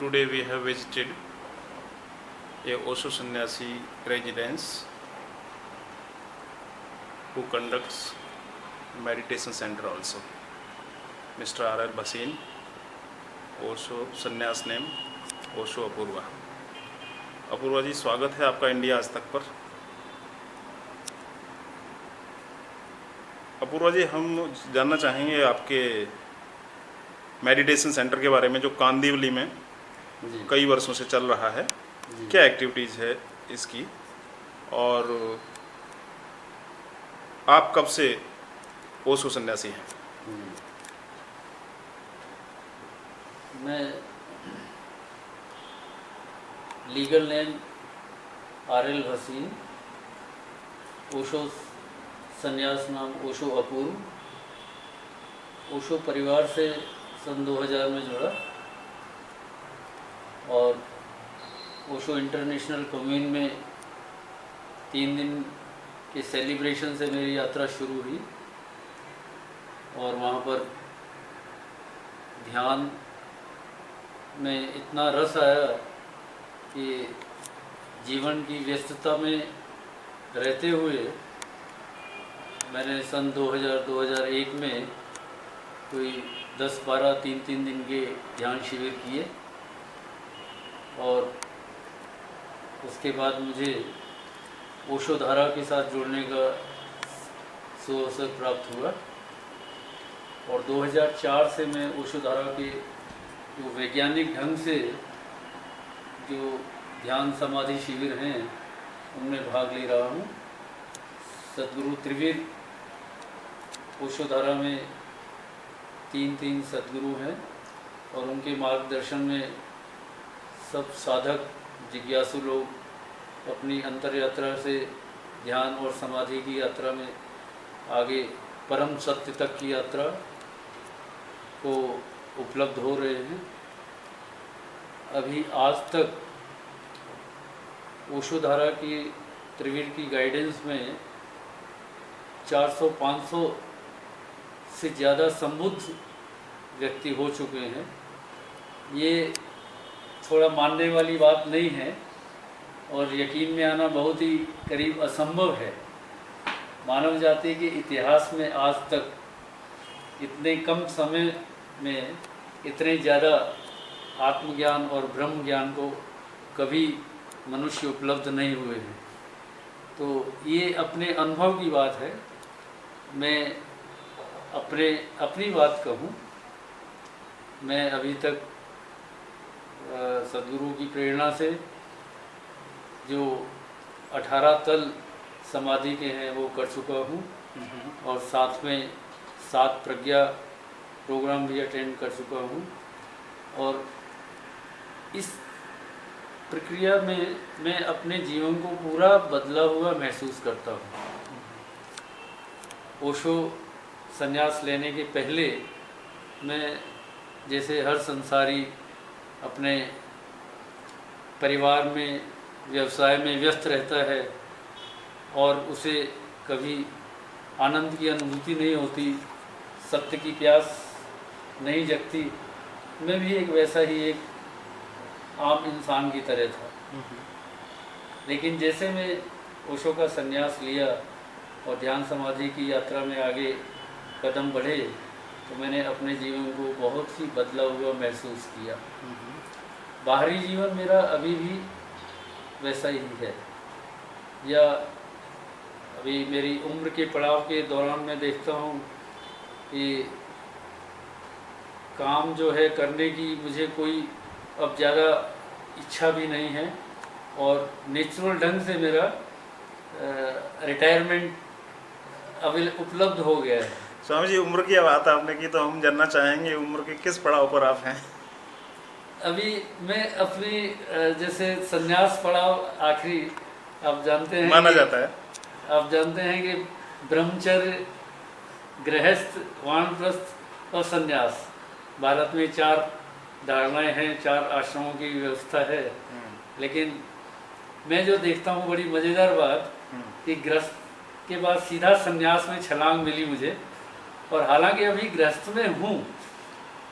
Today we have visited a Osho Sannyasi residence who conducts meditation center also. Mr. R.R. Bhasin, Osho Sannyas name, Osho Apoorva. Apoorva जी, स्वागत है आपका India आज तक पर। अपूर्वा जी, हम जानना चाहेंगे आपके मेडिटेशन सेंटर के बारे में जो कांदिवली में कई वर्षों से चल रहा है। क्या एक्टिविटीज़ है इसकी और आप कब से ओशो सन्यासी हैं? मैं legal name RL. Bhasin, Osho संन्यास नाम ओशो अपूर्व, ओशो परिवार से सन 2000 में जुड़ा और ओशो इंटरनेशनल कम्यून में 3 दिन के सेलिब्रेशन से मेरी यात्रा शुरू हुई और वहाँ पर ध्यान में इतना रस आया कि जीवन की व्यस्तता में रहते हुए मैंने सन 2000-2001 में कोई 10-12 3-3 दिन के ध्यान शिविर किए और उसके बाद मुझे ओशो धारा के साथ जुड़ने का सुअवसर प्राप्त हुआ और 2004 से मैं ओशो धारा के जो वैज्ञानिक ढंग से जो ध्यान समाधि शिविर हैं उनमें भाग ले रहा हूँ। सद्गुरु त्रिवीर ओशो धारा में 3 सद्गुरु हैं और उनके मार्गदर्शन में सब साधक जिज्ञासु लोग अपनी अंतर यात्रा से ध्यान और समाधि की यात्रा में आगे परम सत्य तक की यात्रा को उपलब्ध हो रहे हैं। अभी आज तक ओशो धारा की त्रिवीर की गाइडेंस में 400-500 से ज़्यादा संबुद्ध व्यक्ति हो चुके हैं। ये थोड़ा मानने वाली बात नहीं है और यकीन में आना बहुत ही करीब असंभव है। मानव जाति के इतिहास में आज तक इतने कम समय में इतने ज़्यादा आत्मज्ञान और ब्रह्म ज्ञान को कभी मनुष्य उपलब्ध नहीं हुए हैं। तो ये अपने अनुभव की बात है। मैं अपनी बात कहूँ, मैं अभी तक सद्गुरु की प्रेरणा से जो 18 तल समाधि के हैं वो कर चुका हूँ और साथ में 7 प्रज्ञा प्रोग्राम भी अटेंड कर चुका हूँ और इस प्रक्रिया में मैं अपने जीवन को पूरा बदला हुआ महसूस करता हूँ। ओशो संन्यास लेने के पहले मैं जैसे हर संसारी अपने परिवार में व्यवसाय में व्यस्त रहता है और उसे कभी आनंद की अनुभूति नहीं होती, सत्य की प्यास नहीं जगती, मैं भी एक वैसा ही एक आम इंसान की तरह था। लेकिन जैसे मैं ओशो का संन्यास लिया और ध्यान समाधि की यात्रा में आगे कदम बढ़े तो मैंने अपने जीवन को बहुत ही बदला हुआ महसूस किया। बाहरी जीवन मेरा अभी भी वैसा ही है, या अभी मेरी उम्र के पड़ाव के दौरान मैं देखता हूँ कि काम जो है करने की मुझे कोई अब ज़्यादा इच्छा भी नहीं है और नेचुरल ढंग से मेरा रिटायरमेंट अभी उपलब्ध हो गया है। स्वामी जी, उम्र की बात आपने की तो हम जानना चाहेंगे उम्र के किस पड़ाव पर आप हैं? अभी मैं अपनी जैसे संन्यास पड़ाव आखिरी आप जानते हैं माना जाता है। आप जानते हैं कि ब्रह्मचर्य, गृहस्थ, वानप्रस्थ और संन्यास, भारत में 4 धारणाएं हैं, 4 आश्रमों की व्यवस्था है। लेकिन मैं जो देखता हूँ बड़ी मज़ेदार बात कि गृहस्थ के बाद सीधा संन्यास में छलांग मिली मुझे और हालांकि अभी गृहस्थ में हूँ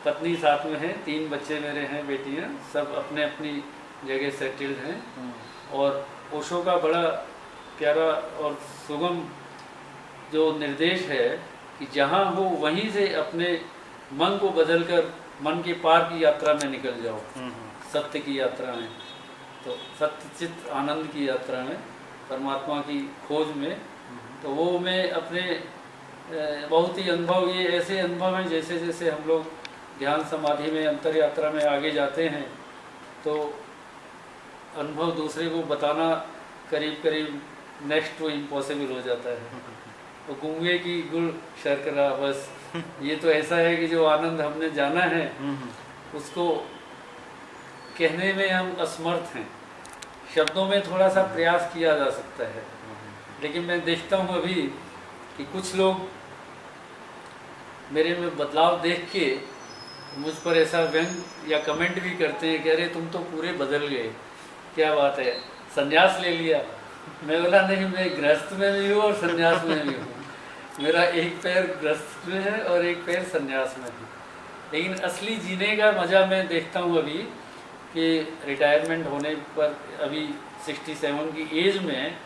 पत्नी साथ में है, 3 बच्चे मेरे हैं, बेटियां, सब अपने अपनी जगह सेटल्ड हैं। और ओशो का बड़ा प्यारा और सुगम जो निर्देश है कि जहाँ हो वहीं से अपने मन को बदलकर मन के पार की यात्रा में निकल जाओ, सत्य की यात्रा में, तो सत्य चित्त आनंद की यात्रा में, परमात्मा की खोज में। तो वो मैं अपने बहुत ही अनुभव, ये ऐसे अनुभव हैं जैसे जैसे हम लोग ध्यान समाधि में अंतर यात्रा में आगे जाते हैं तो अनुभव दूसरे को बताना करीब करीब नेक्स्ट टू इम्पॉसिबल हो जाता है। तो गूंगे की गुड़ शर्करा, बस ये तो ऐसा है कि जो आनंद हमने जाना है उसको कहने में हम असमर्थ हैं। शब्दों में थोड़ा सा प्रयास किया जा सकता है, लेकिन मैं देखता हूँ अभी कि कुछ लोग मेरे में बदलाव देख के मुझ पर ऐसा व्यंग या कमेंट भी करते हैं कि अरे तुम तो पूरे बदल गए, क्या बात है, संन्यास ले लिया। मैं बोला नहीं, मैं गृहस्थ में भी हूँ और संन्यास में भी हूँ। मेरा एक पैर गृहस्थ में है और एक पैर संन्यास में है। लेकिन असली जीने का मज़ा मैं देखता हूँ अभी कि रिटायरमेंट होने पर, अभी 67 की एज में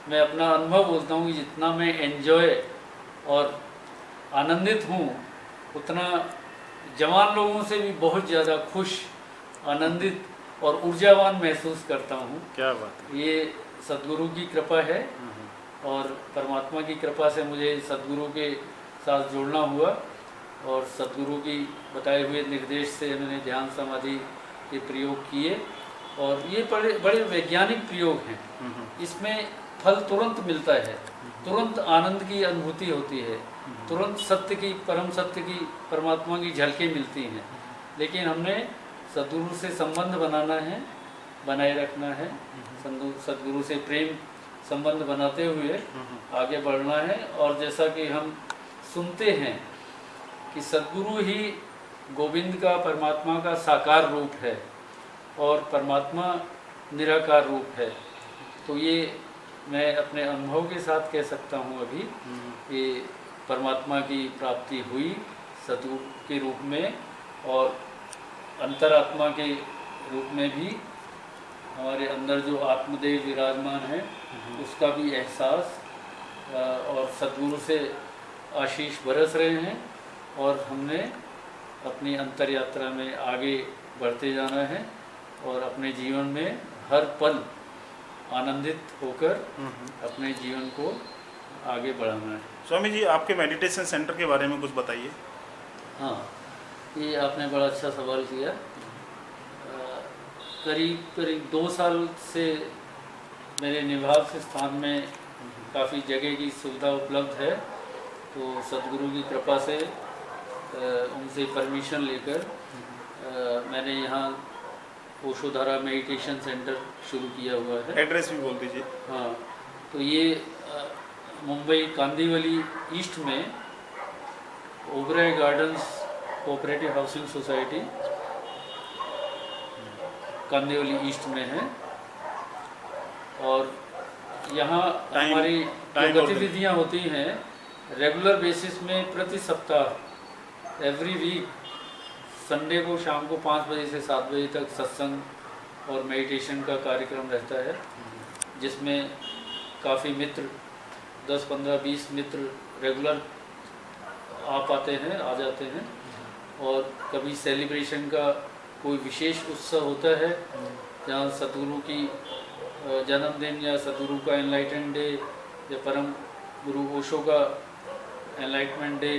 मैं अपना अनुभव बोलता हूँ कि जितना मैं एंजॉय और आनंदित हूँ उतना जवान लोगों से भी बहुत ज़्यादा खुश, आनंदित और ऊर्जावान महसूस करता हूँ। क्या बात है। ये सद्गुरु की कृपा है और परमात्मा की कृपा से मुझे सद्गुरु के साथ जुड़ना हुआ और सद्गुरु की बताए हुए निर्देश से मैंने ध्यान समाधि के प्रयोग किए और ये बड़े बड़े वैज्ञानिक प्रयोग हैं। इसमें फल तुरंत मिलता है, तुरंत आनंद की अनुभूति होती है, तुरंत सत्य की, परम सत्य की, परमात्मा की झलकें मिलती हैं। लेकिन हमने सद्गुरु से संबंध बनाना है, बनाए रखना है, सद्गुरु से प्रेम संबंध बनाते हुए आगे बढ़ना है। और जैसा कि हम सुनते हैं कि सद्गुरु ही गोविंद का, परमात्मा का साकार रूप है और परमात्मा निराकार रूप है, तो ये मैं अपने अनुभव के साथ कह सकता हूँ अभी कि परमात्मा की प्राप्ति हुई सद्गुरु के रूप में और अंतरात्मा के रूप में भी हमारे अंदर जो आत्मदेव विराजमान है उसका भी एहसास, और सद्गुरु से आशीष बरस रहे हैं और हमने अपनी अंतर यात्रा में आगे बढ़ते जाना है और अपने जीवन में हर पल आनंदित होकर अपने जीवन को आगे बढ़ाना है। स्वामी जी, आपके मेडिटेशन सेंटर के बारे में कुछ बताइए। हाँ, ये आपने बड़ा अच्छा सवाल किया। करीब करीब 2 साल से मेरे निवास स्थान में काफ़ी जगह की सुविधा उपलब्ध है, तो सद्गुरु की कृपा से उनसे परमिशन लेकर मैंने यहाँ ओशोधारा मेडिटेशन सेंटर शुरू किया हुआ है। एड्रेस भी बोल दीजिए। हाँ, तो ये मुंबई कांदिवली ईस्ट में Oberoi gardens cooperative housing society Kandivali east में है। और यहाँ हमारी जो गतिविधियाँ होती हैं रेगुलर बेसिस में, प्रति सप्ताह एवरी वीक संडे को शाम को 5 बजे से 7 बजे तक सत्संग और मेडिटेशन का कार्यक्रम रहता है, जिसमें काफ़ी मित्र 10, 15, 20 मित्र रेगुलर आ पाते हैं, आ जाते हैं। और कभी सेलिब्रेशन का कोई विशेष उत्सव होता है जहाँ सद्गुरु की जन्मदिन या सद्गुरु का एनलाइटन डे या परम गुरु ओशो का एनलाइटमेंट डे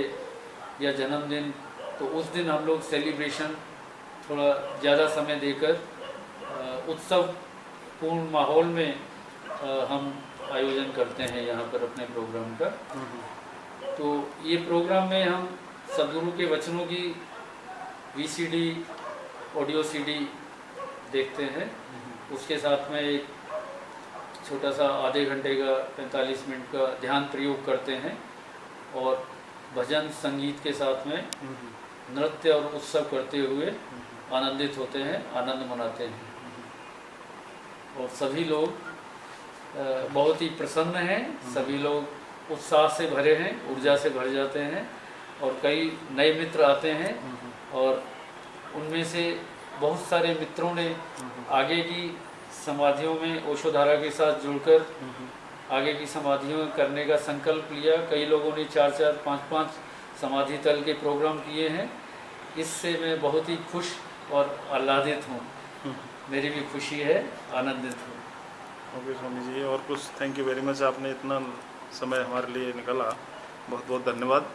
या जन्मदिन, तो उस दिन हम लोग सेलिब्रेशन थोड़ा ज़्यादा समय देकर उत्सव पूर्ण माहौल में हम आयोजन करते हैं यहाँ पर अपने प्रोग्राम का। तो ये प्रोग्राम में हम सद्गुरु के वचनों की VCD, ऑडियो CD देखते हैं। उसके साथ में एक छोटा सा आधे घंटे का 45 मिनट का ध्यान प्रयोग करते हैं और भजन संगीत के साथ में नृत्य और उत्सव करते हुए आनंदित होते हैं, आनंद मनाते हैं। और सभी लोग बहुत ही प्रसन्न हैं, सभी लोग उत्साह से भरे हैं, ऊर्जा से भर जाते हैं और कई नए मित्र आते हैं और उनमें से बहुत सारे मित्रों ने आगे की समाधियों में ओशोधारा के साथ जुड़कर आगे की समाधियों करने का संकल्प लिया। कई लोगों ने 4-4, 5-5 समाधि तल के प्रोग्राम किए हैं। इससे मैं बहुत ही खुश और आह्लादित हूँ। मेरी भी खुशी है, आनंदित हूँ। ओके स्वामी जी, और कुछ? थैंक यू वेरी मच, आपने इतना समय हमारे लिए निकाला, बहुत बहुत धन्यवाद।